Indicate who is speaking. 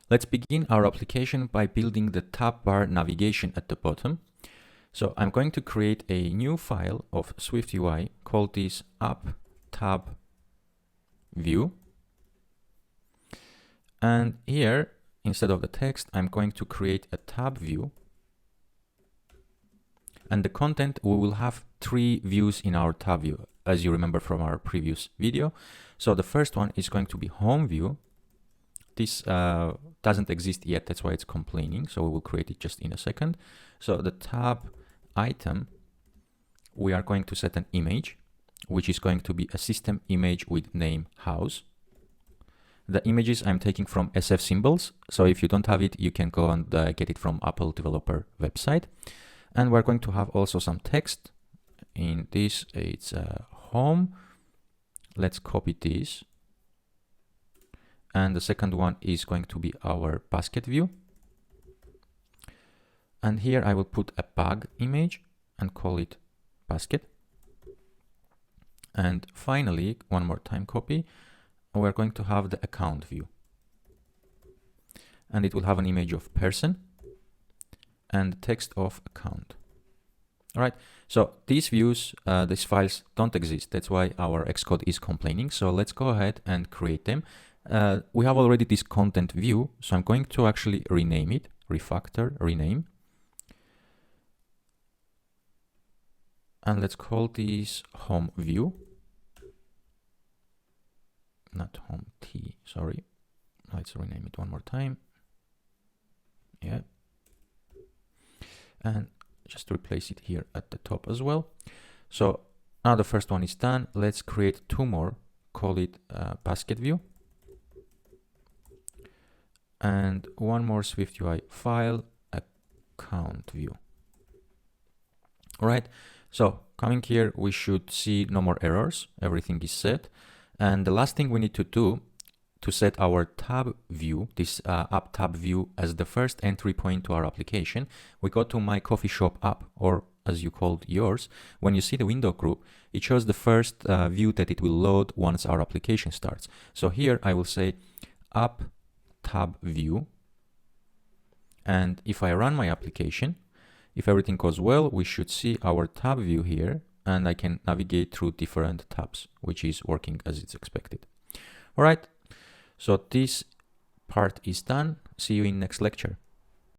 Speaker 1: Let's begin our application by building the tab bar navigation at the bottom. So I'm going to create a new file of SwiftUI, called this Up TabView. And here, instead of the text, I'm going to create a tab view. And the content, we will have 3 views in our tab view, as you remember from our previous video. So the first one is going to be home view. This doesn't exist yet, that's why it's complaining. So we will create it just in a second. So the tab item, we are going to set an image, which is going to be a system image with name house. The images I'm taking from SF Symbols. So if you don't have it, you can go and get it from Apple developer website. And we're going to have also some text. In this, it's home. Let's copy this. And the second one is going to be our basket view. And here I will put a bag image and call it basket. And finally, one more time copy. We're going to have the account view. And it will have an image of person and text of account. All right, so these views, these files don't exist. That's why our Xcode is complaining. So let's go ahead and create them. We have already this content view. So I'm going to actually rename it, refactor, rename. And let's call this home view. Not home T, sorry. Let's rename it one more time. Yeah. And just replace it here at the top as well. So now the first one is done. Let's create 2 more, call it basket view. And one more SwiftUI file, account view. All right, so coming here, we should see no more errors. Everything is set. And the last thing we need to do to set our tab view, this Up tab view, as the first entry point to our application, we go to my coffee shop app, or as you called yours. When you see the window group, it shows the first view that it will load once our application starts. So here I will say Up tab view. And if I run my application, if everything goes well, we should see our tab view here, and I can navigate through different tabs, which is working as it's expected. All right, so this part is done. See you in next lecture.